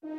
I'm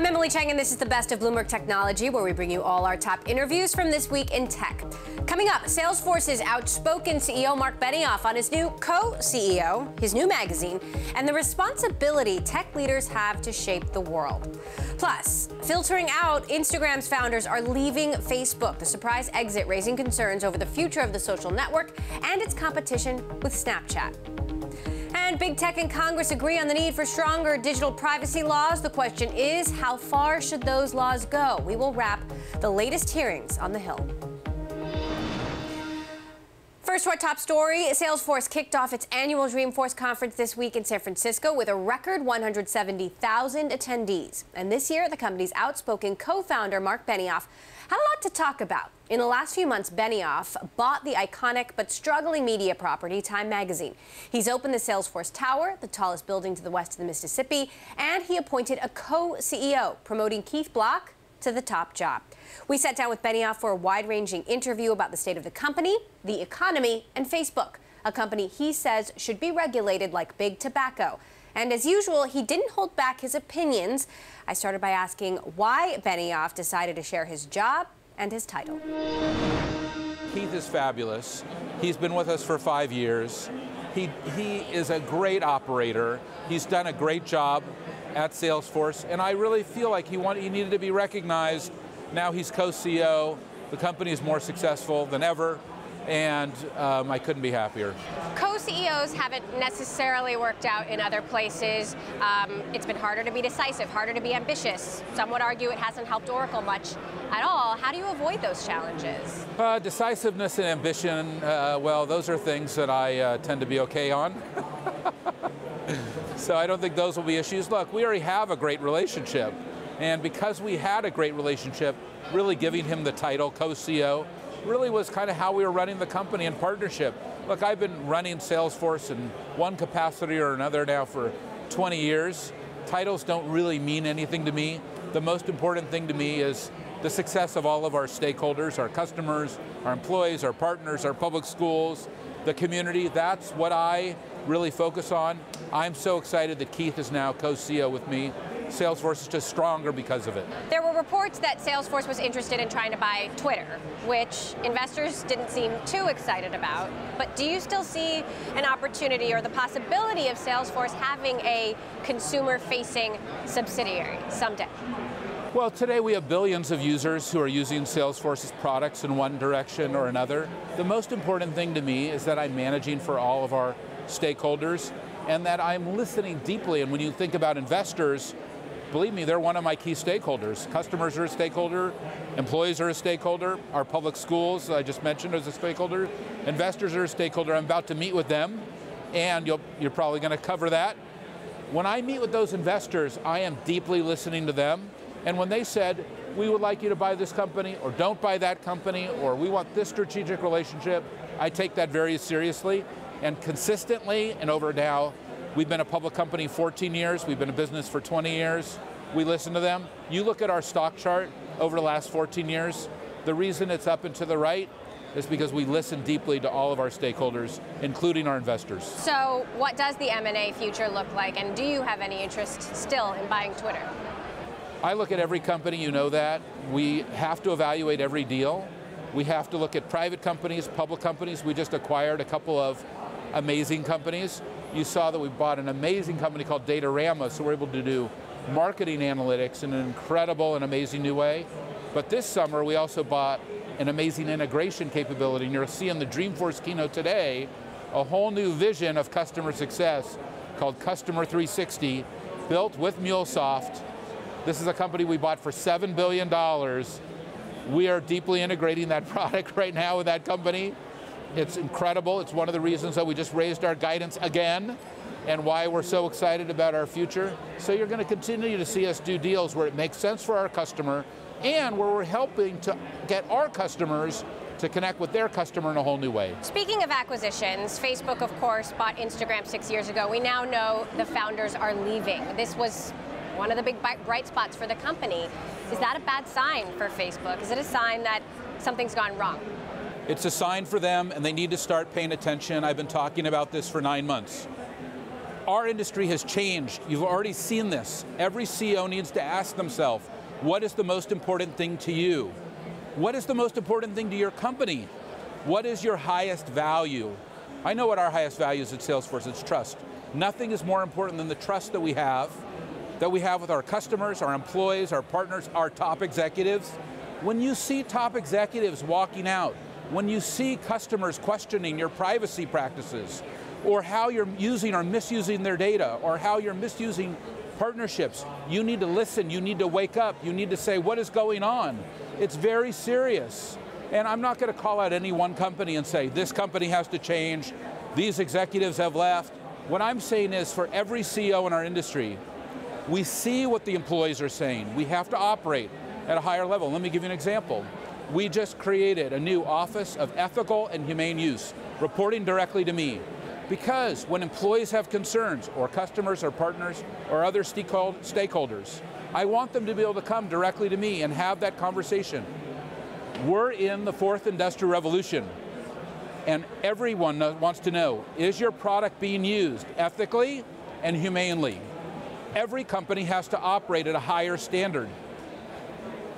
Emily Chang, and this is the best of Bloomberg Technology, where we bring you all our top interviews from this week in tech. Coming up, Salesforce's outspoken CEO Marc Benioff on his new co-CEO, his new magazine, and the responsibility tech leaders have to shape the world. Plus, filtering out, Instagram's founders are leaving Facebook. The surprise exit raising concerns over the future of the social network and its competition with Snapchat. And big tech and Congress agree on the need for stronger digital privacy laws. The question is, how far should those laws go? We will wrap the latest hearings on the Hill. First to our top story, Salesforce kicked off its annual Dreamforce conference this week in San Francisco with a record 170,000 attendees. And this year, the company's outspoken co-founder, Marc Benioff, had a lot to talk about. In the last few months, Benioff bought the iconic but struggling media property Time magazine. He's opened the Salesforce Tower, the tallest building to the west of the Mississippi, and he appointed a co-CEO, promoting Keith Block to the top job. We sat down with Benioff for a wide-ranging interview about the state of the company, the economy, and Facebook, a company he says should be regulated like big tobacco. And as usual, he didn't hold back his opinions. I started by asking why Benioff decided to share his job and his title. Keith is fabulous. He's been with us for 5 years. He is a great operator. He's done a great job at Salesforce, and I really feel like he needed to be recognized. Now he's co-CEO. The company is more successful than ever, and I couldn't be happier. Co-CEOs haven't necessarily worked out in other places. It's been harder to be decisive, harder to be ambitious. Some would argue it hasn't helped Oracle much at all. How do you avoid those challenges? Decisiveness and ambition, well, those are things that I tend to be okay on. So I don't think those will be issues. Look, we already have a great relationship. And because we had a great relationship, really giving him the title, co-CEO, really was kind of how we were running the company in partnership. Look, I've been running Salesforce in one capacity or another now for 20 years. Titles don't really mean anything to me. The most important thing to me is the success of all of our stakeholders, our customers, our employees, our partners, our public schools, the community. That's what I really focus on. I'm so excited that Keith is now co-CEO with me. Salesforce is just stronger because of it. There were reports that Salesforce was interested in trying to buy Twitter, which investors didn't seem too excited about. But do you still see an opportunity or the possibility of Salesforce having a consumer-facing subsidiary someday? Well, today we have billions of users who are using Salesforce's products in one direction or another. The most important thing to me is that I'm managing for all of our stakeholders and that I'm listening deeply. And when you think about investors, believe me, they're one of my key stakeholders. Customers are a stakeholder, employees are a stakeholder, our public schools, I just mentioned, as a stakeholder, investors are a stakeholder. I'm about to meet with them, and you're probably going to cover that. When I meet with those investors, I am deeply listening to them, and when they said, we would like you to buy this company, or don't buy that company, or we want this strategic relationship, I take that very seriously, and consistently, and over now, we've been a public company 14 years, we've been in business for 20 years, we listen to them. You look at our stock chart over the last 14 years, the reason it's up and to the right is because we listen deeply to all of our stakeholders, including our investors. So what does the M&A future look like, and do you have any interest still in buying Twitter? I look at every company, you know that. We have to evaluate every deal. We have to look at private companies, public companies. We just acquired a couple of amazing companies. You saw that we bought an amazing company called Datorama, so we're able to do marketing analytics in an incredible and amazing new way. But this summer, we also bought an amazing integration capability, and you'll see in the Dreamforce keynote today, a whole new vision of customer success called Customer 360, built with MuleSoft. This is a company we bought for $7 billion. We are deeply integrating that product right now with that company. It's incredible. It's one of the reasons that we just raised our guidance again and why we're so excited about our future. So you're going to continue to see us do deals where it makes sense for our customer and where we're helping to get our customers to connect with their customer in a whole new way. Speaking of acquisitions, Facebook, of course, bought Instagram 6 years ago. We now know the founders are leaving. This was one of the big bright spots for the company. Is that a bad sign for Facebook? Is it a sign that something's gone wrong? It's a sign for them, and they need to start paying attention. I've been talking about this for 9 months. Our industry has changed. You've already seen this. Every CEO needs to ask themselves, what is the most important thing to you? What is the most important thing to your company? What is your highest value? I know what our highest value is at Salesforce. It's trust. Nothing is more important than the trust that we have with our customers, our employees, our partners, our top executives. When you see top executives walking out, when you see customers questioning your privacy practices, or how you're using or misusing their data, or how you're misusing partnerships, you need to listen, you need to wake up, you need to say, what is going on? It's very serious. And I'm not going to call out any one company and say, this company has to change, these executives have left. What I'm saying is, for every CEO in our industry, we see what the employees are saying. We have to operate at a higher level. Let me give you an example. We just created a new Office of Ethical and Humane Use, reporting directly to me. Because when employees have concerns, or customers or partners or other stakeholders, I want them to be able to come directly to me and have that conversation. We're in the fourth industrial revolution, and everyone wants to know, is your product being used ethically and humanely? Every company has to operate at a higher standard.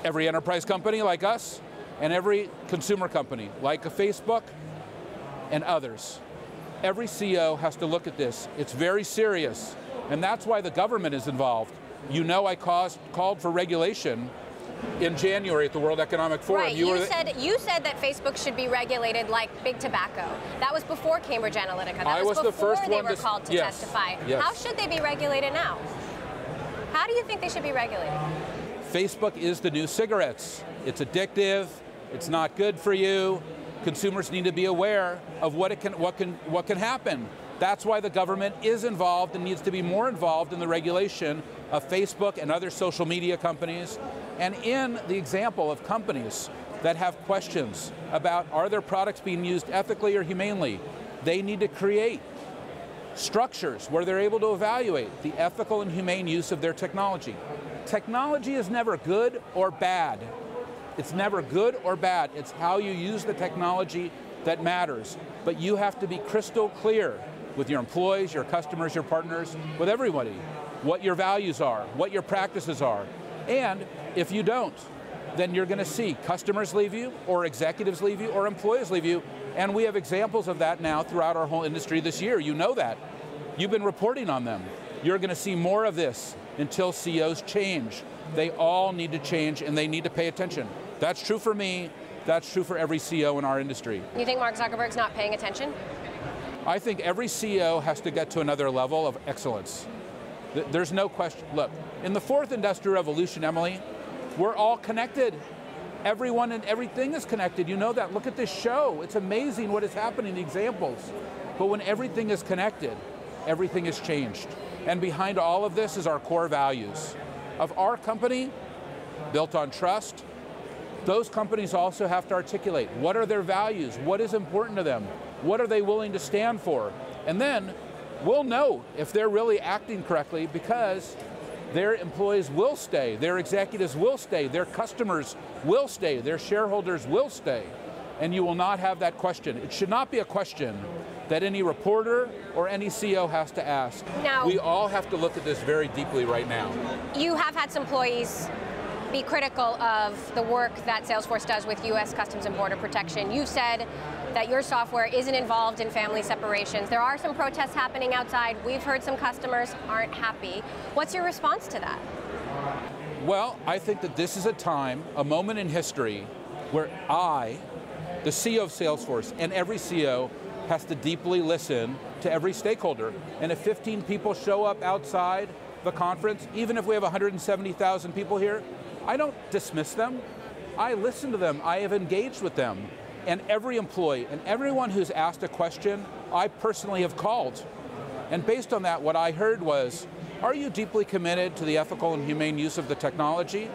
Every enterprise company like us, and every consumer company like a Facebook and others. Every CEO has to look at this. It's very serious, and that's why the government is involved. You know, I called for regulation in January at the World Economic Forum. Right, you said that Facebook should be regulated like big tobacco. That was before Cambridge Analytica. That was before they were called to testify. Yes. How should they be regulated now? How do you think they should be regulated? Facebook is the new cigarettes. It's addictive, it's not good for you. Consumers need to be aware of what can happen. That's why the government is involved and needs to be more involved in the regulation of Facebook and other social media companies. And in the example of companies that have questions about, are their products being used ethically or humanely, they need to create structures where they're able to evaluate the ethical and humane use of their technology. Technology is never good or bad. It's never good or bad. It's how you use the technology that matters. But you have to be crystal clear with your employees, your customers, your partners, with everybody, what your values are, what your practices are. And if you don't, then you're going to see customers leave you, or executives leave you, or employees leave you. And we have examples of that now throughout our whole industry this year. You know that. You've been reporting on them. You're going to see more of this until CEOs change. They all need to change, and they need to pay attention. That's true for me. That's true for every CEO in our industry. You think Mark Zuckerberg's not paying attention? I think every CEO has to get to another level of excellence. There's no question. Look, in the fourth industrial revolution, Emily, we're all connected. Everyone and everything is connected. You know that. Look at this show. It's amazing what is happening, the examples. But when everything is connected, everything is changed. And behind all of this is our core values of our company, built on trust. Those companies also have to articulate, what are their values? What is important to them? What are they willing to stand for? And then we'll know if they're really acting correctly, because their employees will stay, their executives will stay, their customers will stay, their shareholders will stay. And you will not have that question. It should not be a question that any reporter or any CEO has to ask. Now, we all have to look at this very deeply right now. You have had some employees be critical of the work that Salesforce does with U.S. Customs and Border Protection. You said that your software isn't involved in family separations. There are some protests happening outside. We've heard some customers aren't happy. What's your response to that? Well, I think that this is a time, a moment in history, where I, the CEO of Salesforce, and every CEO has to deeply listen to every stakeholder. And if 15 people show up outside the conference, even if we have 170,000 people here, I don't dismiss them. I listen to them. I have engaged with them. And every employee and everyone who's asked a question, I personally have called. And based on that, what I heard was, are you deeply committed to the ethical and humane use of the technology?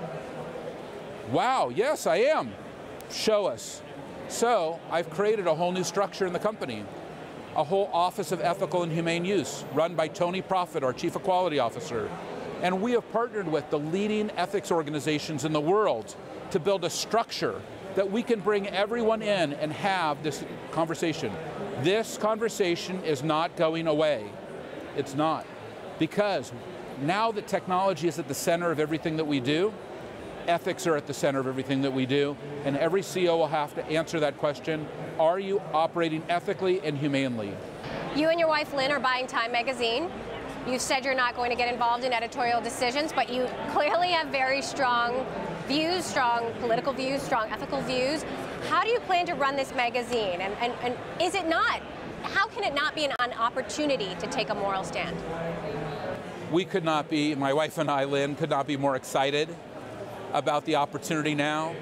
Wow, yes, I am. Show us. So I've created a whole new structure in the company, a whole Office of Ethical and Humane Use, run by Tony Proffitt, our Chief Equality Officer. And we have partnered with the leading ethics organizations in the world to build a structure that we can bring everyone in and have this conversation. This conversation is not going away. It's not. Because now that technology is at the center of everything that we do, ethics are at the center of everything that we do, and every CEO will have to answer that question: are you operating ethically and humanely? You and your wife Lynn are buying Time magazine. You've said you're not going to get involved in editorial decisions, but you clearly have very strong views, strong political views, strong ethical views. How do you plan to run this magazine? And is it not, how can it not be an opportunity to take a moral stand? We could not be, my wife and I, Lynn, could not be more excited about the opportunity now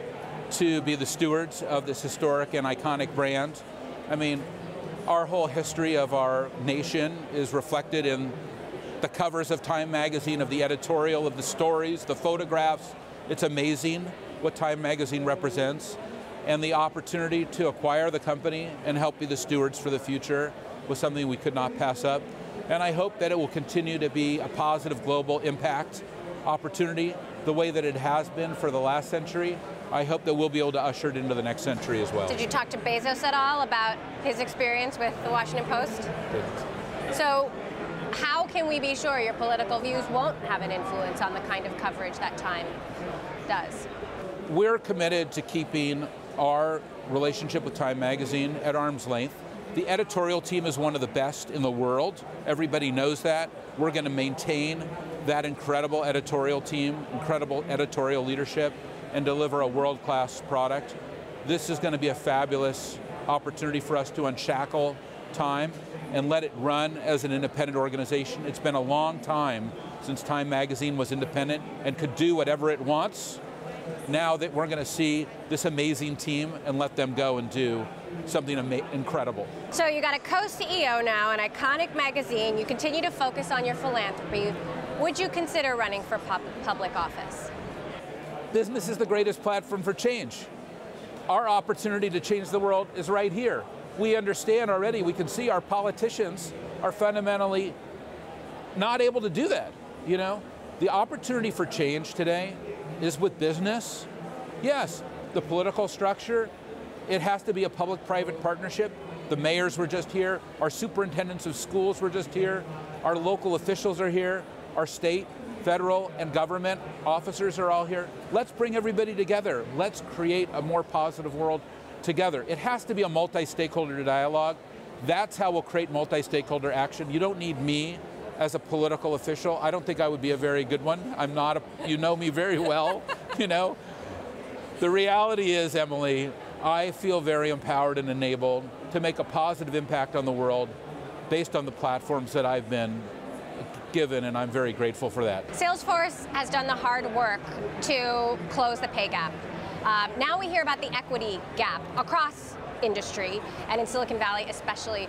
to be the stewards of this historic and iconic brand. I mean, our whole history of our nation is reflected in the covers of Time magazine, of the editorial, of the stories, the photographs. It's amazing what Time magazine represents. And the opportunity to acquire the company and help be the stewards for the future was something we could not pass up. And I hope that it will continue to be a positive global impact opportunity the way that it has been for the last century. I hope that we'll be able to usher it into the next century as well. Did you talk to Bezos at all about his experience with the Washington Post? Didn't. So how can we be sure your political views won't have an influence on the kind of coverage that Time does? We're committed to keeping our relationship with Time magazine at arm's length. The editorial team is one of the best in the world. Everybody knows that. We're going to maintain that incredible editorial team, incredible editorial leadership, and deliver a world-class product. This is going to be a fabulous opportunity for us to unshackle Time and let it run as an independent organization. It's been a long time since Time magazine was independent and could do whatever it wants. Now that we're going to see this amazing team and let them go and do something incredible. So you got a co-CEO now, an iconic magazine. You continue to focus on your philanthropy. Would you consider running for public office? Business is the greatest platform for change. Our opportunity to change the world is right here. We understand already, we can see our politicians are fundamentally not able to do that. You know, the opportunity for change today is with business. Yes, the political structure, it has to be a public-private partnership. The mayors were just here, our superintendents of schools were just here, our local officials are here, our state, federal, and government officers are all here. Let's bring everybody together. Let's create a more positive world together. It has to be a multi-stakeholder dialogue. That's how we'll create multi-stakeholder action. You don't need me as a political official. I don't think I would be a very good one. I'm not, you know me very well, you know. The reality is, Emily, I feel very empowered and enabled to make a positive impact on the world based on the platforms that I've been given, and I'm very grateful for that. Salesforce has done the hard work to close the pay gap. Now we hear about the equity gap across industry, and in Silicon Valley especially.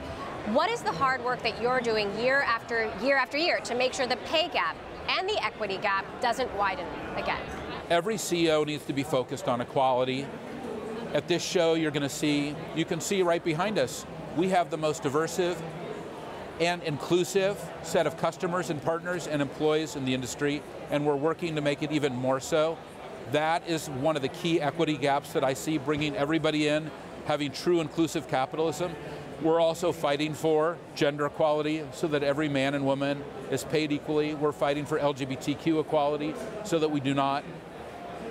What is the hard work that you're doing year after year to make sure the pay gap and the equity gap doesn't widen again? Every CEO needs to be focused on equality. At this show, you can see right behind us, we have the most diverse and inclusive set of customers and partners and employees in the industry, and we're working to make it even more so. That is one of the key equity gaps that I see, bringing everybody in, having true inclusive capitalism. We're also fighting for gender equality so that every man and woman is paid equally. We're fighting for LGBTQ equality so that we do not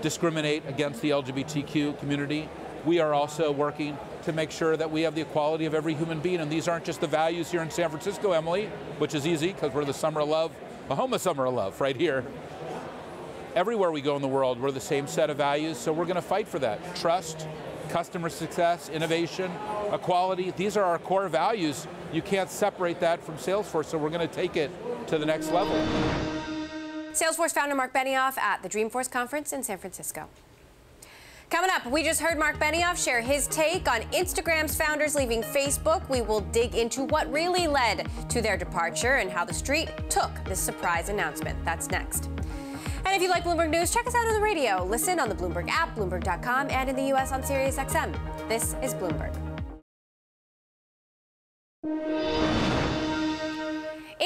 discriminate against the LGBTQ community. We are also working to make sure that we have the equality of every human being, and these aren't just the values here in San Francisco, Emily, which is easy because we're the summer of love, the home of summer of love right here. Everywhere we go in the world, we're the same set of values, so we're going to fight for that. Trust, customer success, innovation, equality, these are our core values. You can't separate that from Salesforce, so we're going to take it to the next level. Salesforce founder Marc Benioff at the Dreamforce conference in San Francisco. Coming up, we just heard Marc Benioff share his take on Instagram's founders leaving Facebook. We will dig into what really led to their departure and how the street took this surprise announcement. That's next. And if you like Bloomberg News, check us out on the radio. Listen on the Bloomberg app, Bloomberg.com, and in the U.S. on SiriusXM. This is Bloomberg.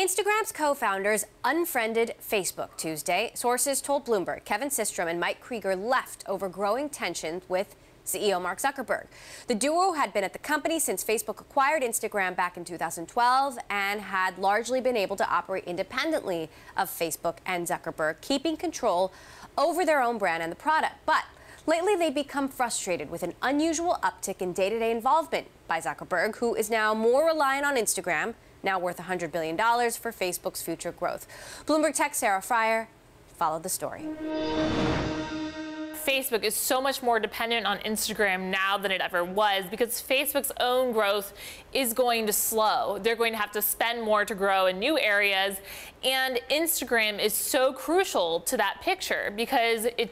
Instagram's co-founders unfriended Facebook Tuesday. Sources told Bloomberg Kevin Systrom and Mike Krieger left over growing tensions with CEO Mark Zuckerberg. The duo had been at the company since Facebook acquired Instagram back in 2012 and had largely been able to operate independently of Facebook and Zuckerberg, keeping control over their own brand and the product. But lately, they've become frustrated with an unusual uptick in day-to-day involvement by Zuckerberg, who is now more reliant on Instagram, now worth $100 billion, for Facebook's future growth. Bloomberg Tech's Sarah Fryer followed the story. Facebook is so much more dependent on Instagram now than it ever was because Facebook's own growth is going to slow. They're going to have to spend more to grow in new areas. And Instagram is so crucial to that picture because it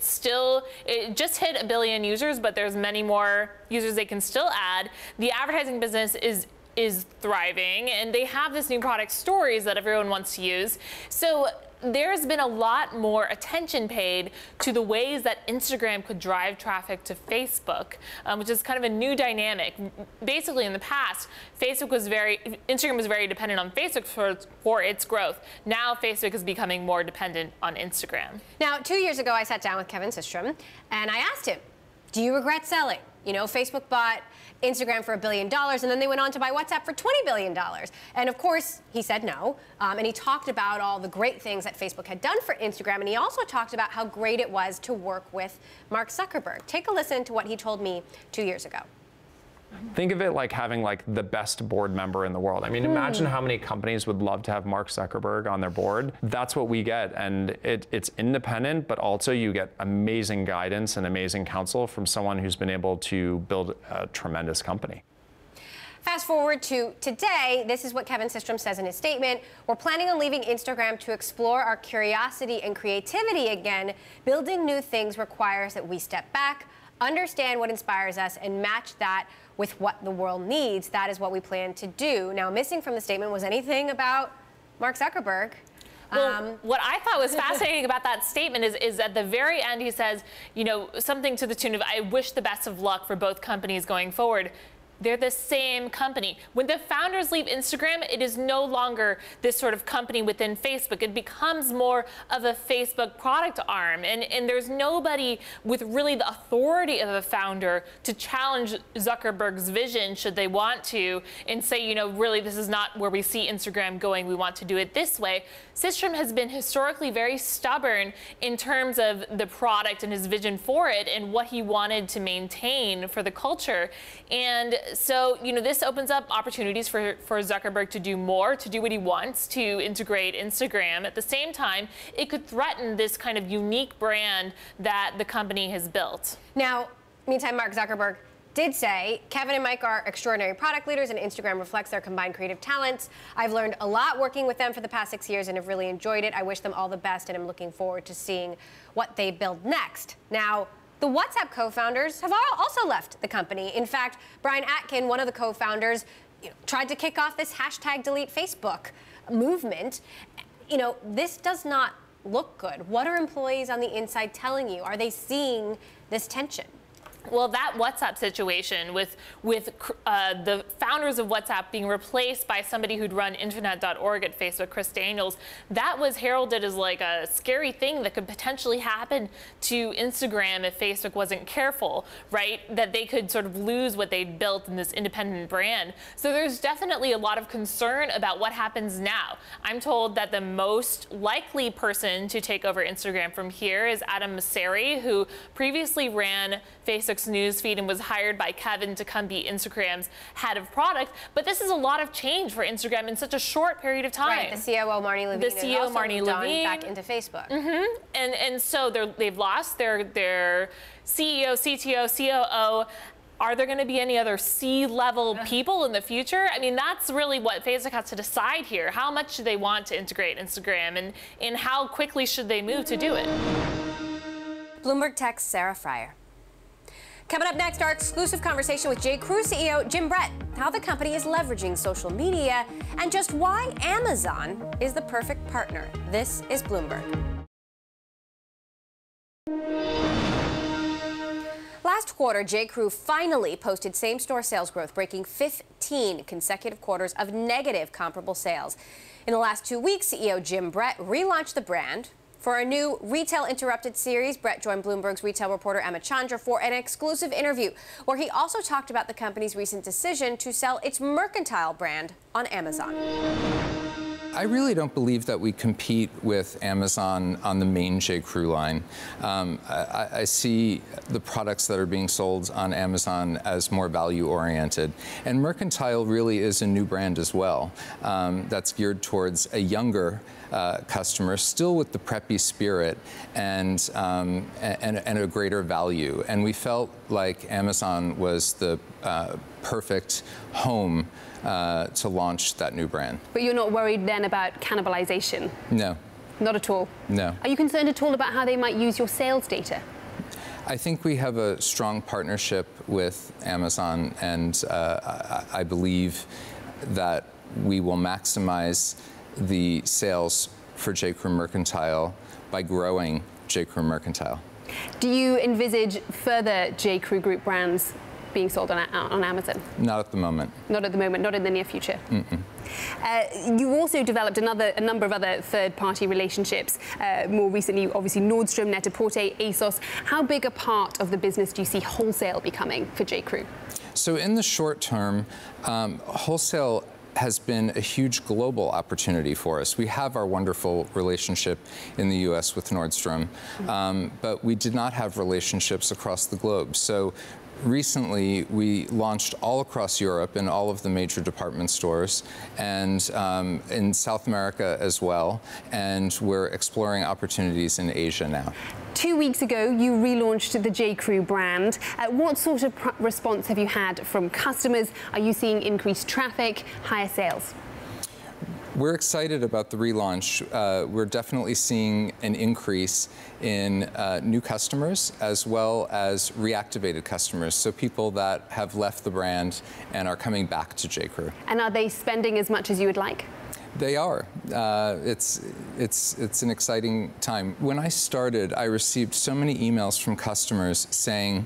just hit 1 billion users, but there's many more users they can still add. The advertising business is thriving, and they have this new product, Stories, that everyone wants to use. So there's been a lot more attention paid to the ways that Instagram could drive traffic to Facebook, which is kind of a new dynamic. Basically, in the past, Instagram was very dependent on Facebook for its growth. Now, Facebook is becoming more dependent on Instagram. Now, 2 years ago, I sat down with Kevin Systrom, and I asked him, do you regret selling? You know, Facebook bought Instagram for $1 billion, and then they went on to buy WhatsApp for $20 billion. And of course, he said no. And he talked about all the great things that Facebook had done for Instagram, and he also talked about how great it was to work with Mark Zuckerberg. Take a listen to what he told me 2 years ago. Think of it like having the best board member in the world. I mean, imagine how many companies would love to have Mark Zuckerberg on their board. That's what we get, and it's independent, but also you get amazing guidance and amazing counsel from someone who's been able to build a tremendous company. Fast forward to today, this is what Kevin Systrom says in his statement. We're planning on leaving Instagram to explore our curiosity and creativity again. Building new things requires that we step back, understand what inspires us, and match that with what the world needs. That is what we plan to do. Now, missing from the statement was anything about Mark Zuckerberg. Well, what I thought was fascinating about that statement is at the very end, he says, you know, something to the tune of, I wish the best of luck for both companies going forward. They're the same company. When the founders leave Instagram, it is no longer this sort of company within Facebook. It becomes more of a Facebook product arm. And there's nobody with really the authority of a founder to challenge Zuckerberg's vision, should they want to, and say, you know, really, this is not where we see Instagram going. We want to do it this way. Systrom has been historically very stubborn in terms of the product and his vision for it and what he wanted to maintain for the culture. And so, you know, this opens up opportunities for Zuckerberg to do more, to do what he wants, to integrate Instagram. At the same time, it could threaten this kind of unique brand that the company has built. Now, meantime, Mark Zuckerberg did say, Kevin and Mike are extraordinary product leaders, and Instagram reflects their combined creative talents. I've learned a lot working with them for the past 6 years and have really enjoyed it. I wish them all the best, and I'm looking forward to seeing what they build next. Now, the WhatsApp co-founders have also left the company. In fact, Brian Atkin, one of the co-founders, tried to kick off this #DeleteFacebook movement. You know, this does not look good. What are employees on the inside telling you? Are they seeing this tension? Well, that WhatsApp situation with the founders of WhatsApp being replaced by somebody who'd run internet.org at Facebook, Chris Daniels, that was heralded as like a scary thing that could potentially happen to Instagram if Facebook wasn't careful, right? That they could sort of lose what they'd built in this independent brand. So there's definitely a lot of concern about what happens now. I'm told that the most likely person to take over Instagram from here is Adam Mosseri, who previously ran Facebook's newsfeed and was hired by Kevin to come be Instagram's head of product. But this is a lot of change for Instagram in such a short period of time. Right, the COO, Marnie Levine, the CEO, Marnie Levine, back into Facebook. And so they've lost their CEO, CTO, COO. Are there going to be any other C-level people in the future? I mean, that's really what Facebook has to decide here. How much do they want to integrate Instagram, and how quickly should they move to do it? Bloomberg Tech's Sarah Fryer. Coming up next, our exclusive conversation with J.Crew CEO Jim Brett, how the company is leveraging social media, and just why Amazon is the perfect partner. This is Bloomberg. last quarter, J.Crew finally posted same-store sales growth, breaking 15 consecutive quarters of negative comparable sales. In the last 2 weeks, CEO Jim Brett relaunched the brand. For a new Retail Interrupted series, Brett joined Bloomberg's retail reporter Emily Chang for an exclusive interview, where he also talked about the company's recent decision to sell its Mercantile brand on Amazon. I really don't believe that we compete with Amazon on the main J.Crew line. I see the products that are being sold on Amazon as more value-oriented. And Mercantile really is a new brand as well that's geared towards a younger customer, still with the preppy spirit and a greater value. And we felt like Amazon was the perfect home to launch that new brand. But you're not worried then about cannibalization? No. Not at all? No. Are you concerned at all about how they might use your sales data? I think we have a strong partnership with Amazon, and I believe that we will maximize the sales for J.Crew Mercantile by growing J.Crew Mercantile. Do you envisage further J.Crew Group brands being sold on Amazon? Not at the moment. Not at the moment, not in the near future? You also developed a number of other third-party relationships. More recently, obviously, Nordstrom, Net-a-Porter, ASOS. How big a part of the business do you see wholesale becoming for J.Crew? So in the short term, wholesale has been a huge global opportunity for us. We have our wonderful relationship in the US with Nordstrom, but we did not have relationships across the globe. So recently, we launched all across Europe in all of the major department stores and in South America as well, and we're exploring opportunities in Asia now. 2 weeks ago, you relaunched the J.Crew brand. What sort of response have you had from customers? Are you seeing increased traffic, higher sales? We're excited about the relaunch. We're definitely seeing an increase in new customers as well as reactivated customers, so people that have left the brand and are coming back to J.Crew. And are they spending as much as you would like? They are. It's an exciting time. When I started, I received so many emails from customers saying,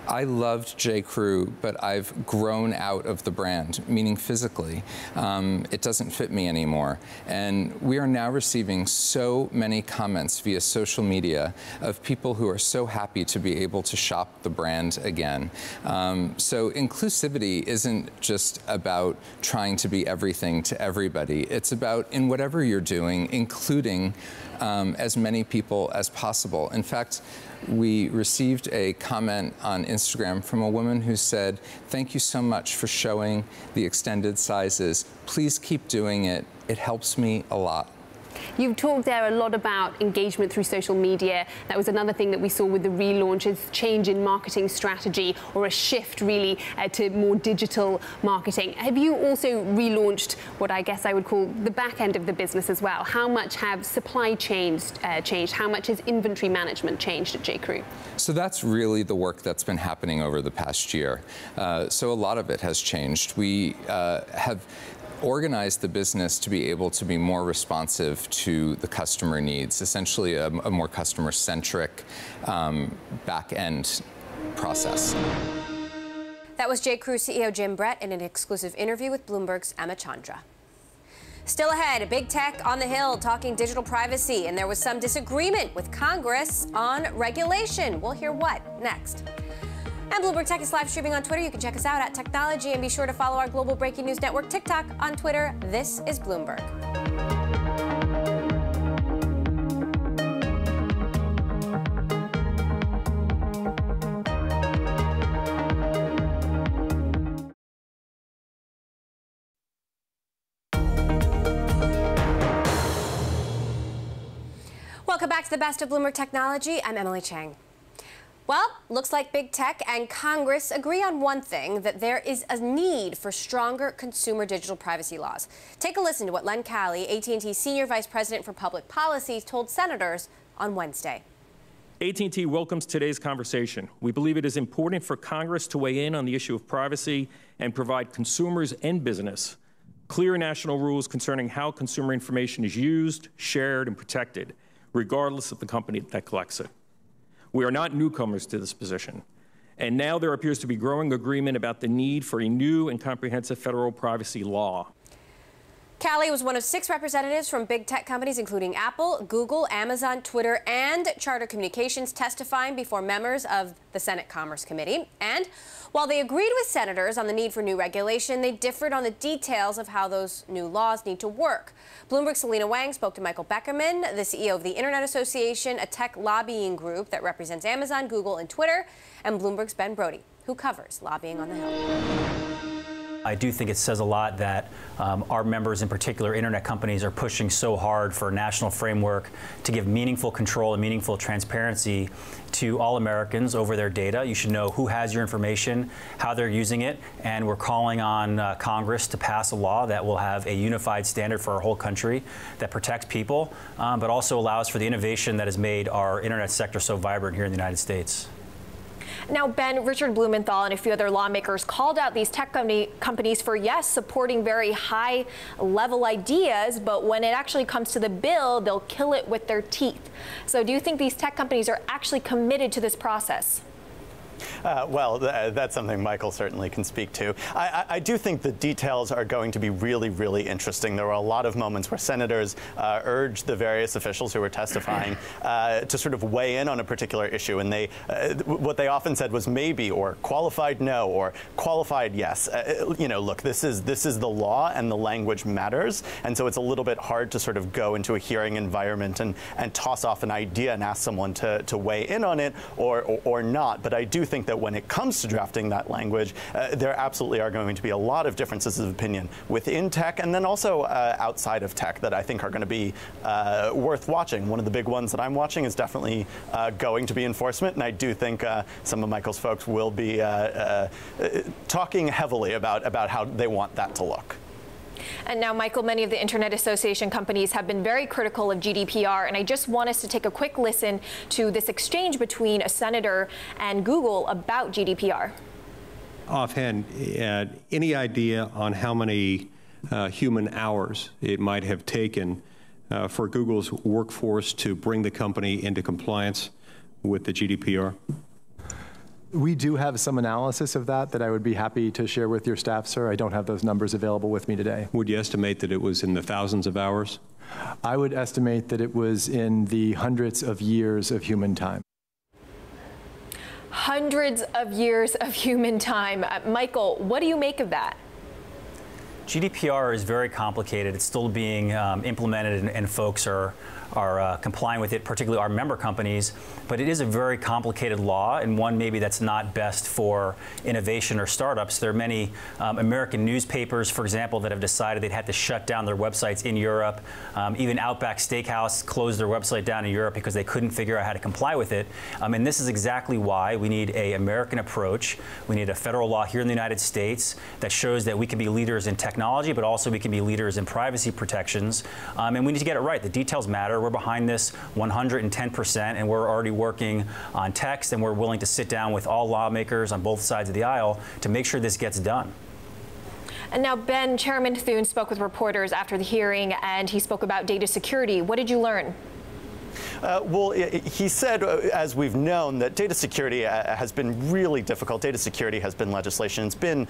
I loved J.Crew, but I've grown out of the brand, meaning physically. It doesn't fit me anymore. And we are now receiving so many comments via social media of people who are so happy to be able to shop the brand again. So inclusivity isn't just about trying to be everything to everybody. It's about, in whatever you're doing, including as many people as possible. In fact, we received a comment on Instagram from a woman who said, "Thank you so much for showing the extended sizes. Please keep doing it. It helps me a lot." You've talked there a lot about engagement through social media. That was another thing that we saw with the relaunch, is change in marketing strategy, or a shift really to more digital marketing. Have you also relaunched what I guess I would call the back end of the business as well? How much have supply chains changed? How much has inventory management changed at J.Crew? So that's really the work that's been happening over the past year. So a lot of it has changed. We have organize the business to be able to be more responsive to the customer needs, essentially a more customer-centric back-end process. That was J.Crew CEO Jim Brett in an exclusive interview with Bloomberg's Emily Chang. Still ahead, big tech on the Hill talking digital privacy, and there was some disagreement with Congress on regulation. We'll hear what next. And Bloomberg Tech is live streaming on Twitter. You can check us out at Technology, and be sure to follow our global breaking news network, TikTok, on Twitter. This is Bloomberg. Welcome back to the best of Bloomberg Technology. I'm Emily Chang. Well, looks like big tech and Congress agree on one thing, that there is a need for stronger consumer digital privacy laws. Take a listen to what Len Calley, AT&T Senior Vice President for Public Policy, told senators on Wednesday. AT&T welcomes today's conversation. We believe it is important for Congress to weigh in on the issue of privacy and provide consumers and business clear national rules concerning how consumer information is used, shared, and protected, regardless of the company that collects it. We are not newcomers to this position, And now there appears to be growing agreement about the need for a new and comprehensive federal privacy law. Callie was one of 6 representatives from big tech companies, including Apple, Google, Amazon, Twitter, and Charter Communications, testifying before members of the Senate Commerce Committee. And while they agreed with senators on the need for new regulation, they differed on the details of how those new laws need to work. Bloomberg's Selena Wang spoke to Michael Beckerman, the CEO of the Internet Association, a tech lobbying group that represents Amazon, Google, and Twitter, and Bloomberg's Ben Brody, who covers lobbying on the Hill. I do think it says a lot that our members, in particular internet companies, are pushing so hard for a national framework to give meaningful control and meaningful transparency to all Americans over their data. You should know who has your information, how they're using it, and we're calling on Congress to pass a law that will have a unified standard for our whole country that protects people, but also allows for the innovation that has made our internet sector so vibrant here in the United States. Now, Ben, Richard Blumenthal and a few other lawmakers called out these tech companies for, yes, supporting very high-level ideas, but when it actually comes to the bill, they'll kill it with their teeth. So do you think these tech companies are actually committed to this process? Well, that's something Michael certainly can speak to. I do think the details are going to be really, really interesting. There were a lot of moments where senators urged the various officials who were testifying to sort of weigh in on a particular issue, and what they often said was maybe, or qualified no, or qualified yes. You know, look, this is the law, and the language matters, and so it's a little bit hard to sort of go into a hearing environment and toss off an idea and ask someone to weigh in on it or not. But I do think that when it comes to drafting that language, there absolutely are going to be a lot of differences of opinion within tech and then also outside of tech that I think are going to be worth watching. One of the big ones that I'm watching is definitely going to be enforcement, and I do think some of Michael's folks will be talking heavily about how they want that to look. And now, Michael, many of the Internet Association companies have been very critical of GDPR, and I just want us to take a quick listen to this exchange between a senator and Google about GDPR. Offhand, any idea on how many human hours it might have taken for Google's workforce to bring the company into compliance with the GDPR? We do have some analysis of that I would be happy to share with your staff, sir. I don't have those numbers available with me today. Would you estimate that it was in the thousands of hours? I would estimate that it was in the hundreds of years of human time. Hundreds of years of human time. Michael, what do you make of that? GDPR is very complicated. It's still being implemented, and folks are complying with it, particularly our member companies. But it is a very complicated law, and one maybe that's not best for innovation or startups. There are many American newspapers, for example, that have decided they'd had to shut down their websites in Europe. Even Outback Steakhouse closed their website down in Europe because they couldn't figure out how to comply with it. And this is exactly why we need an American approach. We need a federal law here in the United States that shows that we can be leaders in technology, but also we can be leaders in privacy protections. And we need to get it right. The details matter. We're behind this 110%, and we're already working on text, and we're willing to sit down with all lawmakers on both sides of the aisle to make sure this gets done. And now, Ben, Chairman Thune spoke with reporters after the hearing, and he spoke about data security. What did you learn? Well, he said, as we've known, that data security has been really difficult. Data security has been legislation. It's been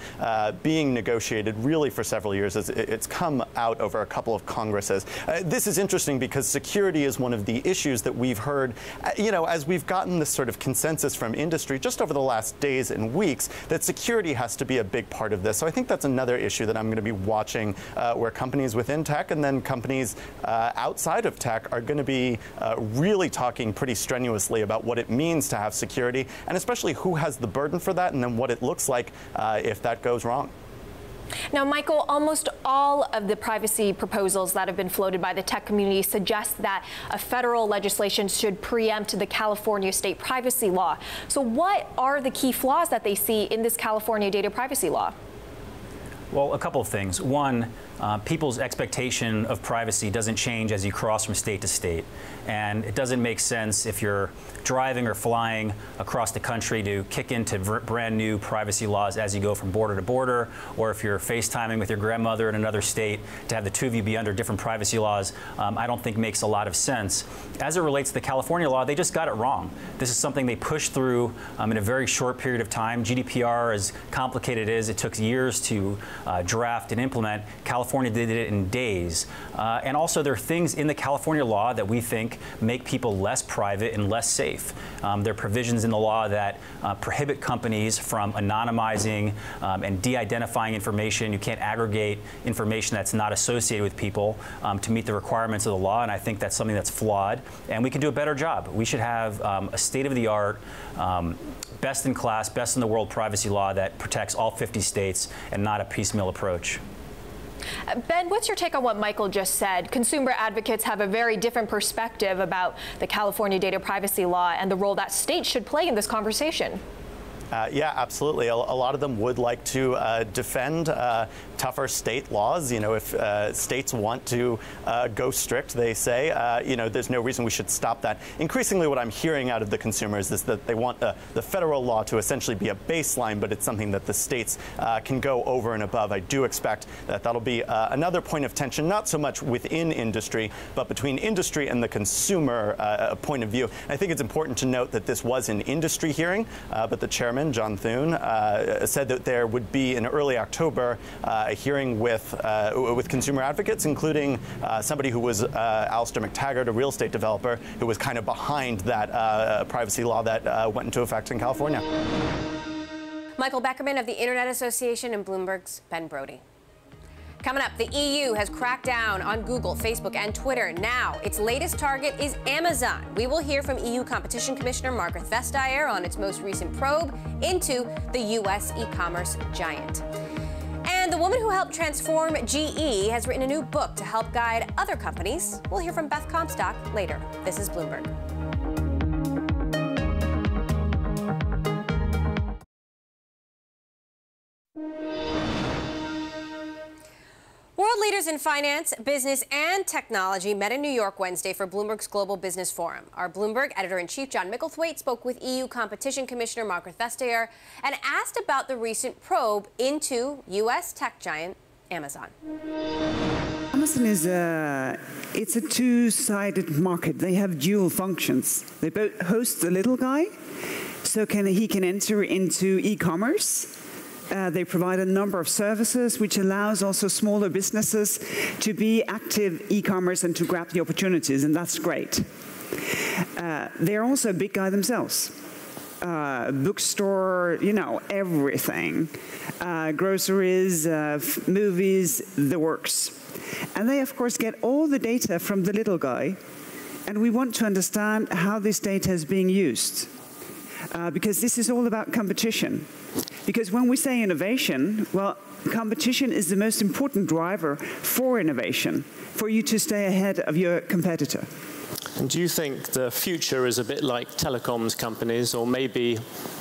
being negotiated really for several years. It's come out over a couple of Congresses. This is interesting because security is one of the issues that we've heard, as we've gotten this sort of consensus from industry just over the last days and weeks, that security has to be a big part of this. So I think that's another issue that I'm going to be watching, where companies within tech and then companies outside of tech are going to be really talking pretty strenuously about what it means to have security, and especially who has the burden for that, and then what it looks like if that goes wrong. Now, Michael, almost all of the privacy proposals that have been floated by the tech community suggest that a federal legislation should preempt the California state privacy law. So what are the key flaws that they see in this California data privacy law? Well, a couple of things. One, people's expectation of privacy doesn't change as you cross from state to state. And it doesn't make sense if you're driving or flying across the country to kick into brand new privacy laws as you go from border to border, or if you're FaceTiming with your grandmother in another state to have the two of you be under different privacy laws. I don't think makes a lot of sense. As it relates to the California law, they just got it wrong. This is something they pushed through in a very short period of time. GDPR, as complicated as it took years to draft and implement, California did it in days. And also there are things in the California law that we think make people less private and less safe. There are provisions in the law that prohibit companies from anonymizing and de-identifying information. You can't aggregate information that's not associated with people to meet the requirements of the law, and I think that's something that's flawed, and we can do a better job. We should have a state-of-the-art, best-in-class, best-in-the-world privacy law that protects all 50 states and not a piecemeal approach. Ben, what's your take on what Michael just said? Consumer advocates have a very different perspective about the California data privacy law and the role that states should play in this conversation. Yeah, absolutely. A lot of them would like to defend tougher state laws. You know, if states want to go strict, they say, you know, there's no reason we should stop that. Increasingly, what I'm hearing out of the consumers is that they want the federal law to essentially be a baseline, but it's something that the states can go over and above. I do expect that that'll be another point of tension, not so much within industry, but between industry and the consumer point of view. And I think it's important to note that this was an industry hearing, but the chairman, John Thune, said that there would be in early October a hearing with consumer advocates, including somebody who was Alistair McTaggart, a real estate developer, who was kind of behind that privacy law that went into effect in California. Michael Beckerman of the Internet Association and Bloomberg's Ben Brody. Coming up, the EU has cracked down on Google, Facebook, and Twitter. Now, its latest target is Amazon. We will hear from EU Competition Commissioner Marc Benioff on its most recent probe into the U.S. e-commerce giant. And the woman who helped transform GE has written a new book to help guide other companies. We'll hear from Beth Comstock later. This is Bloomberg. World leaders in finance, business, and technology met in New York Wednesday for Bloomberg's Global Business Forum. Our Bloomberg editor-in-chief, John Micklethwaite, spoke with EU Competition Commissioner Marc Benioff and asked about the recent probe into U.S. tech giant Amazon. Amazon is it's a two-sided market. They have dual functions. They both host the little guy, so he can enter into e-commerce. They provide a number of services, which allows also smaller businesses to be active e-commerce and to grab the opportunities, and that's great. They're also a big guy themselves. Bookstore, you know, everything. Groceries, movies, the works. And they, of course, get all the data from the little guy, and we want to understand how this data is being used. Because this is all about competition. Because when we say innovation, well, competition is the most important driver for innovation, for you to stay ahead of your competitor. And do you think the future is a bit like telecoms companies, or maybe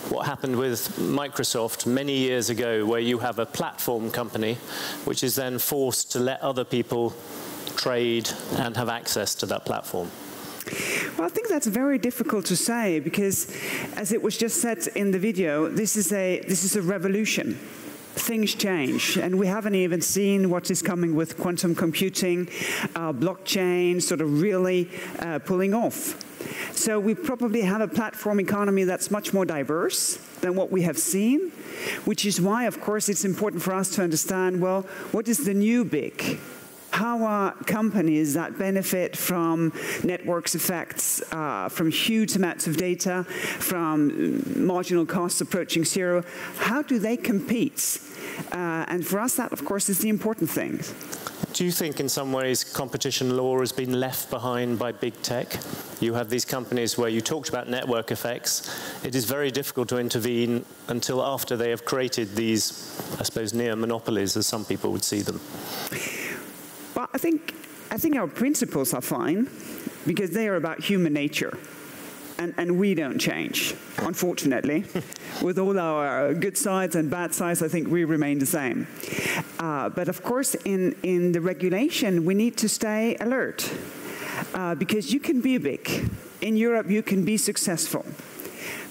what happened with Microsoft many years ago, where you have a platform company which is then forced to let other people trade and have access to that platform? Well, I think that's very difficult to say because, as it was just said in the video, this is a revolution. Things change, and we haven't even seen what is coming with quantum computing, blockchain sort of really pulling off. So we probably have a platform economy that's much more diverse than what we have seen, which is why, of course, it's important for us to understand, well, what is the new big? How are companies that benefit from networks effects, from huge amounts of data, from marginal costs approaching zero, how do they compete? And for us, that, of course, is the important thing. Do you think in some ways competition law has been left behind by big tech? You have these companies where you talked about network effects. It is very difficult to intervene until after they have created these, I suppose, near monopolies, as some people would see them. Well, I think our principles are fine because they are about human nature. And we don't change, unfortunately. With all our good sides and bad sides, I think we remain the same. But of course, in the regulation, we need to stay alert because you can be big. In Europe, you can be successful.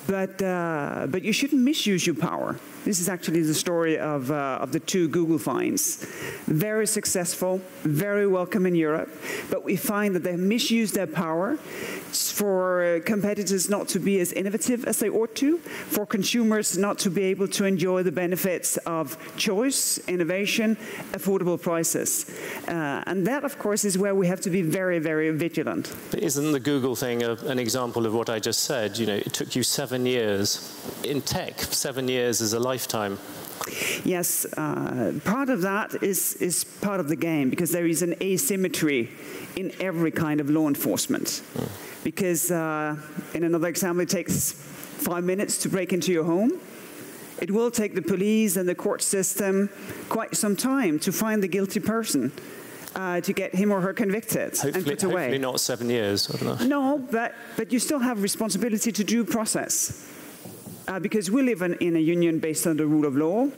But you shouldn't misuse your power. This is actually the story of the 2 Google fines. Very successful, very welcome in Europe, but we find that they misuse their power for competitors not to be as innovative as they ought to, for consumers not to be able to enjoy the benefits of choice, innovation, affordable prices. And that, of course, is where we have to be very, very vigilant. But isn't the Google thing an example of what I just said? You know, it took you 7 years. In tech, 7 years is a lifetime. Yes, part of that is part of the game, because there is an asymmetry in every kind of law enforcement. Because in another example, it takes 5 minutes to break into your home. It will take the police and the court system quite some time to find the guilty person, to get him or her convicted and put away. Hopefully not 7 years. I don't know. No, but you still have responsibility to due process. Because we live in a union based on the rule of law,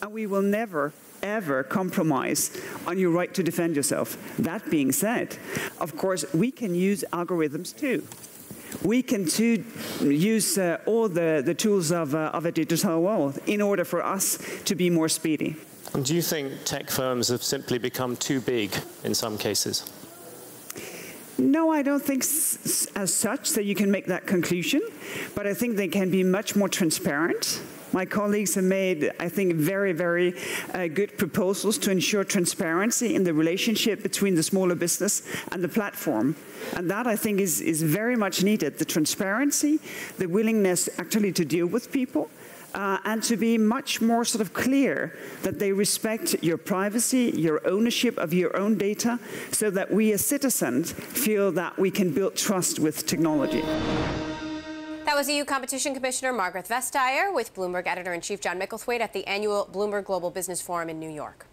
and we will never, ever compromise on your right to defend yourself. That being said, of course, we can use algorithms too. We can too use all the tools of a digital world in order for us to be more speedy. And do you think tech firms have simply become too big in some cases? No, I don't think as such that you can make that conclusion, but I think they can be much more transparent. My colleagues have made, I think, very, very good proposals to ensure transparency in the relationship between the smaller business and the platform. And that, I think, is very much needed. The transparency, the willingness actually to deal with people, and to be much more sort of clear that they respect your privacy, your ownership of your own data, so that we as citizens feel that we can build trust with technology. That was EU Competition Commissioner Margrethe Vestager with Bloomberg Editor-in-Chief John Micklethwaite at the annual Bloomberg Global Business Forum in New York.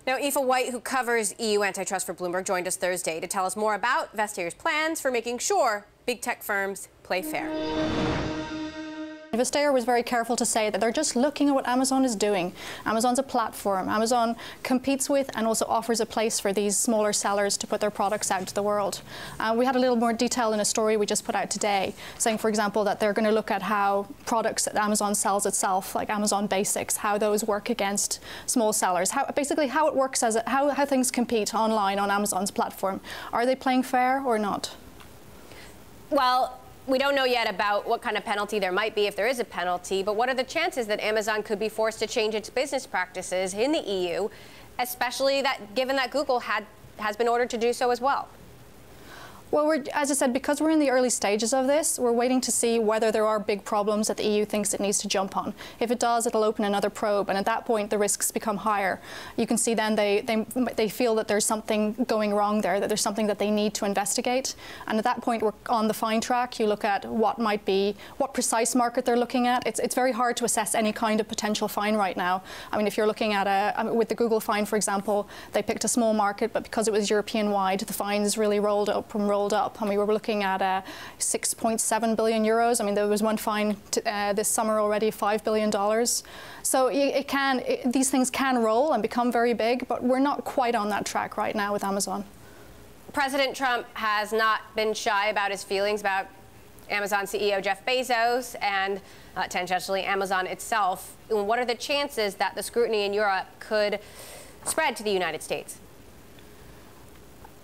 Now, Aoife White, who covers EU antitrust for Bloomberg, joined us Thursday to tell us more about Vestager's plans for making sure big tech firms play fair. Vestager was very careful to say that they're just looking at what Amazon is doing. Amazon's a platform. Amazon competes with and also offers a place for these smaller sellers to put their products out to the world. We had a little more detail in a story we just put out today, saying, for example, that they're going to look at how products that Amazon sells itself, like Amazon Basics, how those work against small sellers, basically how it works, how things compete online on Amazon's platform. Are they playing fair or not? Well, we don't know yet about what kind of penalty there might be, if there is a penalty, but what are the chances that Amazon could be forced to change its business practices in the EU, especially given that Google has been ordered to do so as well? Well, as I said, because we're in the early stages of this, we're waiting to see whether there are big problems that the EU thinks it needs to jump on. If it does, it'll open another probe, and at that point, the risks become higher. You can see then they feel that there's something going wrong there, that there's something that they need to investigate. And at that point, we're on the fine track. You look at what precise market they're looking at. It's very hard to assess any kind of potential fine right now. I mean, if you're looking at with the Google fine, for example, they picked a small market, but because it was European-wide, the fines really rolled up, and we were looking at 6.7 billion euros. I mean, there was one fine this summer already, $5 billion. So these things can roll and become very big, but we're not quite on that track right now with Amazon. President Trump has not been shy about his feelings about Amazon CEO Jeff Bezos and tangentially Amazon itself. What are the chances that the scrutiny in Europe could spread to the United States?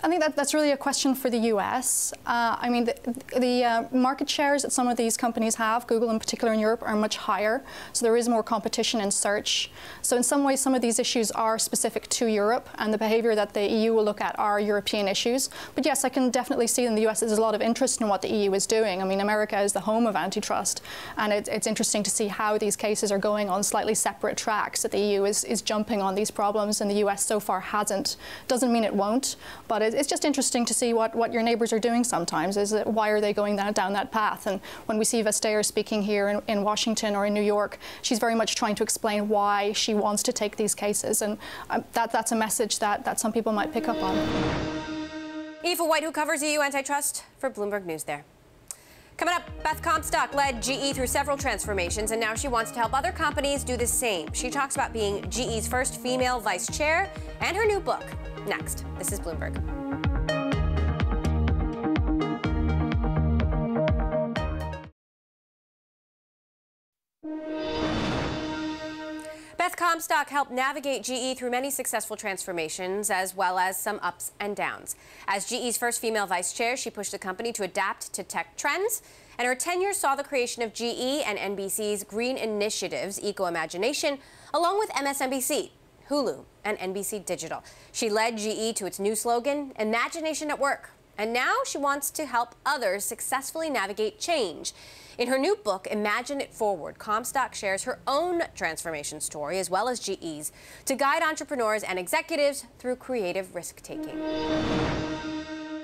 I think that's really a question for the US. I mean, the market shares that some of these companies have, Google in particular in Europe, are much higher. So there is more competition in search. So in some ways, some of these issues are specific to Europe, and the behavior that the EU will look at are European issues. But yes, I can definitely see in the US there's a lot of interest in what the EU is doing. I mean, America is the home of antitrust, and it's interesting to see how these cases are going on slightly separate tracks, that the EU is jumping on these problems, and the US so far hasn't. Doesn't mean it won't, but it's just interesting to see what your neighbors are doing sometimes. Why are they going down that path? And when we see Vestager speaking here in Washington or in New York, she's very much trying to explain why she wants to take these cases. And that's a message that some people might pick up on. Aoife White, who covers EU antitrust for Bloomberg News there. Coming up, Beth Comstock led GE through several transformations, and now she wants to help other companies do the same. She talks about being GE's first female vice chair and her new book. Next, this is Bloomberg. Beth Comstock helped navigate GE through many successful transformations, as well as some ups and downs. As GE's first female vice chair, she pushed the company to adapt to tech trends, and her tenure saw the creation of GE and NBC's green initiatives, Eco Imagination, along with MSNBC, Hulu, and NBC Digital. She led GE to its new slogan, Imagination at Work, and now she wants to help others successfully navigate change. In her new book, Imagine It Forward, Comstock shares her own transformation story, as well as GE's, to guide entrepreneurs and executives through creative risk-taking.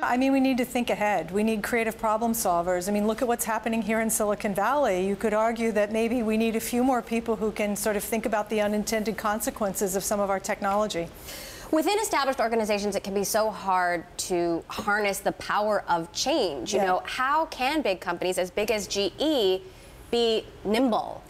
I mean, we need to think ahead. We need creative problem solvers. I mean, look at what's happening here in Silicon Valley. You could argue that maybe we need a few more people who can sort of think about the unintended consequences of some of our technology. Within established organizations, it can be so hard to harness the power of change. You know, how can big companies as big as GE be nimble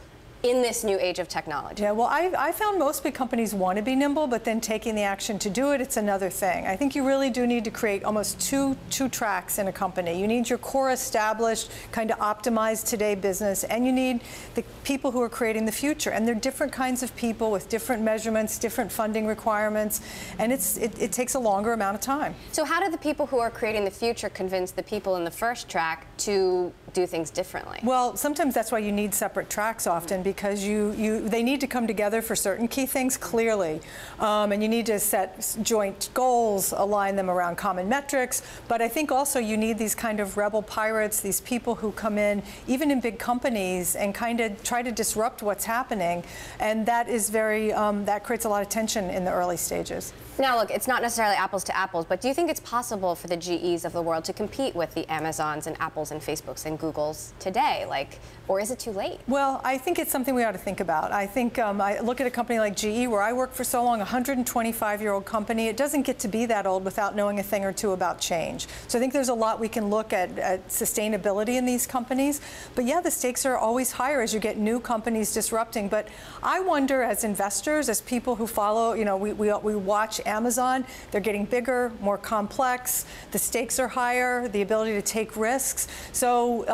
in this new age of technology? Yeah, well, I found most big companies want to be nimble, but then taking the action to do it, it's another thing. I think you really do need to create almost two tracks in a company. You need your core established, kind of optimized today business, and you need the people who are creating the future. And they're different kinds of people with different measurements, different funding requirements, and it takes a longer amount of time. So how do the people who are creating the future convince the people in the first track to do things differently? Well, sometimes that's why you need separate tracks often, because they need to come together for certain key things clearly. And you need to set joint goals, align them around common metrics. But I think also you need these kind of rebel pirates, these people who come in, even in big companies, and kind of try to disrupt what's happening. And that is that creates a lot of tension in the early stages. Now, look, it's not necessarily apples to apples, but do you think it's possible for the GEs of the world to compete with the Amazons and Apples and Facebooks and Googles today? Or is it too late? Well, I think it's something we ought to think about. I think I look at a company like GE, where I worked for so long, a 125-year-old company. It doesn't get to be that old without knowing a thing or two about change. So I think there's a lot we can look at sustainability in these companies. But yeah, the stakes are always higher as you get new companies disrupting. But I wonder, as investors, as people who follow, you know, we watch Amazon, they're getting bigger, more complex, the stakes are higher, the ability to take risks. So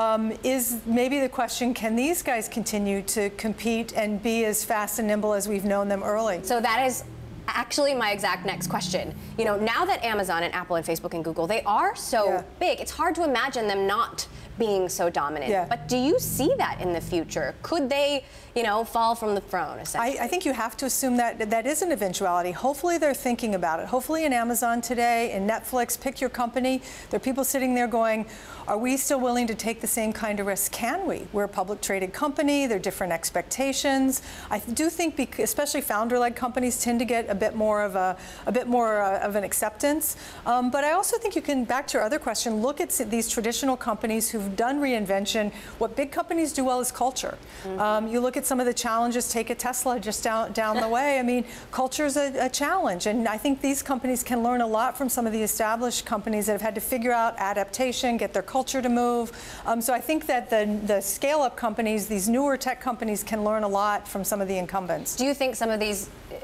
is maybe the question, can these guys continue to compete and be as fast and nimble as we've known them early? So that is actually my exact next question. You know, now that Amazon and Apple and Facebook and Google, they are so big, it's hard to imagine them not being so dominant. But do you see that in the future? Could they, you know, fall from the throne, essentially? I think you have to assume that that is an eventuality. Hopefully they're thinking about it. Hopefully in Amazon today, in Netflix, pick your company, there are people sitting there going, are we still willing to take the same kind of risk? Can we? We're a public traded company, there are different expectations. I do think, especially founder-led companies tend to get a bit more of an acceptance. But I also think you can, back to your other question, look at these traditional companies who've done reinvention. What big companies do well is culture. You look at some of the challenges, take a Tesla just down the way. I mean, culture is a challenge, and I think these companies can learn a lot from some of the established companies that have had to figure out adaptation, get their culture to move. So I think that the scale-up companies, these newer tech companies, can learn a lot from some of the incumbents. Do you think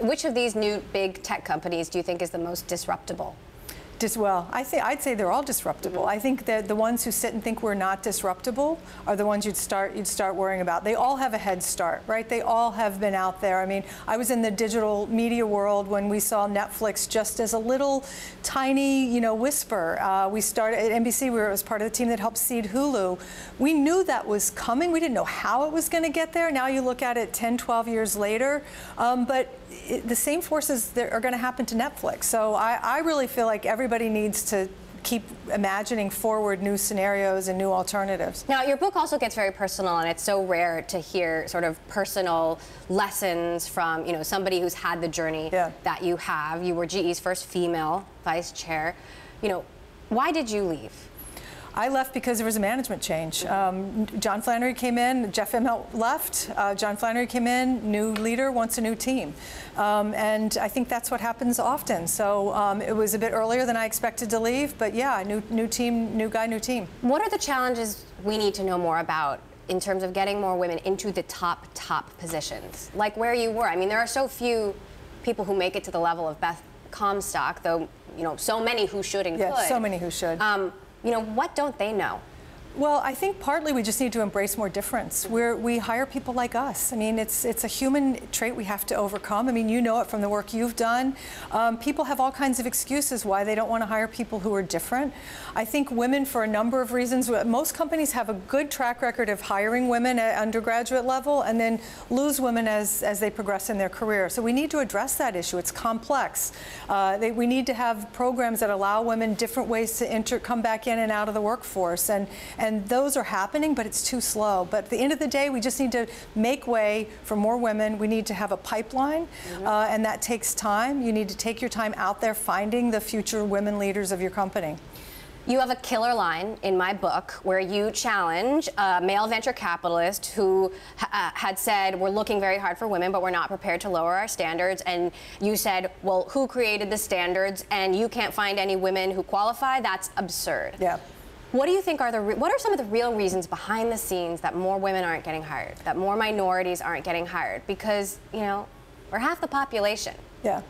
which of these new big tech companies do you think is the most disruptible? Well, I'd say they're all disruptible. I think that the ones who sit and think we're not disruptible are the ones you'd start worrying about. They all have a head start, right? They all have been out there. I mean, I was in the digital media world when we saw Netflix just as a little tiny, you know, whisper. We started at NBC. We were part of the team that helped seed Hulu. We knew that was coming. We didn't know how it was going to get there. Now you look at it 10, 12 years later. But the same forces that are going to happen to Netflix. So I really feel like everybody needs to keep imagining forward new scenarios and new alternatives. Now, your book also gets very personal, and it's so rare to hear sort of personal lessons from, you know, somebody who's had the journey that you have. You were GE's first female vice chair. You know, why did you leave? I left because there was a management change. John Flannery came in, Jeff Immelt left, John Flannery came in, new leader wants a new team. And I think that's what happens often. So it was a bit earlier than I expected to leave, but yeah, new team, new guy, new team. What are the challenges we need to know more about in terms of getting more women into the top positions? Like where you were. I mean, there are so few people who make it to the level of Beth Comstock, though, you know, so many who should and could. Yeah, so many who should. You know, what don't they know? Well, I think partly we just need to embrace more difference. We hire people like us. I mean, it's a human trait we have to overcome. I mean, you know it from the work you've done. People have all kinds of excuses why they don't want to hire people who are different. I think women, for a number of reasons, most companies have a good track record of hiring women at undergraduate level and then lose women as they progress in their career. So we need to address that issue. It's complex. We need to have programs that allow women different ways to come back in and out of the workforce. And those are happening, but it's too slow. But at the end of the day, we just need to make way for more women. We need to have a pipeline, and that takes time. You need to take your time out there finding the future women leaders of your company. You have a killer line in my book where you challenge a male venture capitalist who had said, we're looking very hard for women, but we're not prepared to lower our standards. And you said, well, who created the standards? And you can't find any women who qualify? That's absurd. Yeah. What do you think what are some of the real reasons behind the scenes that more women aren't getting hired, that more minorities aren't getting hired? Because, you know, we're half the population. Yeah.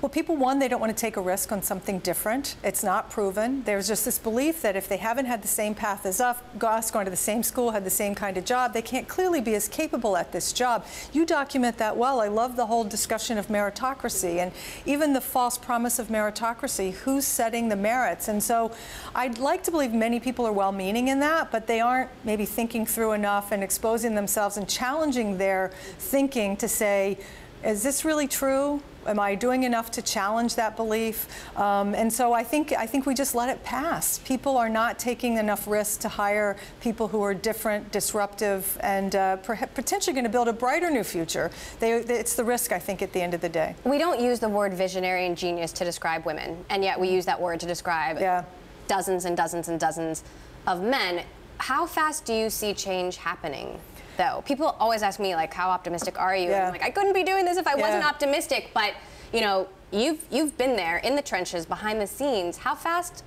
Well, people, one, they don't want to take a risk on something different. It's not proven. There's just this belief that if they haven't had the same path as us, gone to the same school, had the same kind of job, they can't clearly be as capable at this job. You document that well. I love the whole discussion of meritocracy and even the false promise of meritocracy. Who's setting the merits? And so I'd like to believe many people are well-meaning in that, but they aren't maybe thinking through enough and exposing themselves and challenging their thinking to say, is this really true? Am I doing enough to challenge that belief? And so I think we just let it pass. People are not taking enough risks to hire people who are different, disruptive, and potentially going to build a brighter new future. It's the risk, I think, at the end of the day. We don't use the word visionary and genius to describe women, and yet we use that word to describe dozens and dozens and dozens of men. How fast do you see change happening? Though people always ask me, like, how optimistic are you? And I'm like, I couldn't be doing this if I wasn't optimistic. But you know, you've been there in the trenches, behind the scenes. How fast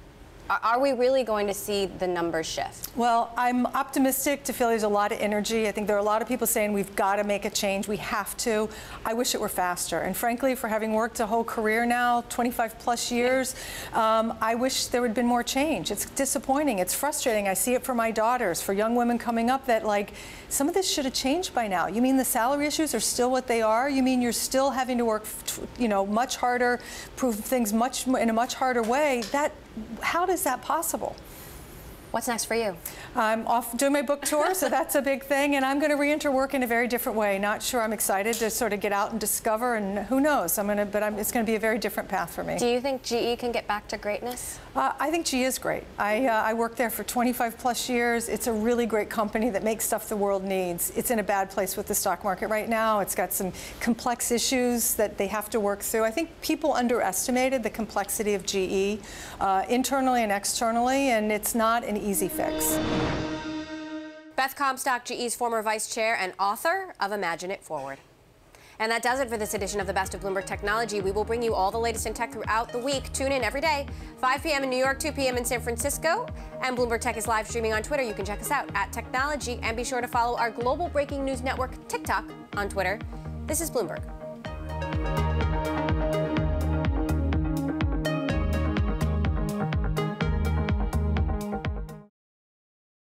are we really going to see the numbers shift? Well, I'm optimistic to feel there's a lot of energy. I think there are a lot of people saying we've got to make a change. We have to. I wish it were faster. And frankly, for having worked a whole career now, 25 plus years, I wish there would have been more change. It's disappointing. It's frustrating. I see it for my daughters, for young women coming up, that like, some of this should have changed by now. You mean the salary issues are still what they are? You mean you're still having to work, you know, much harder, prove things in a much harder way? How is that possible? What's next for you? I'm off doing my book tour, so that's a big thing, and I'm going to re-enter work in a very different way. Not sure. I'm excited to sort of get out and discover, and who knows? It's going to be a very different path for me. Do you think GE can get back to greatness? I think GE is great. I worked there for 25 plus years. It's a really great company that makes stuff the world needs. It's in a bad place with the stock market right now. It's got some complex issues that they have to work through. I think people underestimated the complexity of GE internally and externally, and it's not an easy fix. Beth Comstock, GE's former vice chair and author of Imagine It Forward. And that does it for this edition of the Best of Bloomberg Technology. We will bring you all the latest in tech throughout the week. Tune in every day, 5 p.m. in New York, 2 p.m. in San Francisco. And Bloomberg Tech is live streaming on Twitter. You can check us out at Technology. And be sure to follow our global breaking news network, TikTok, on Twitter. This is Bloomberg.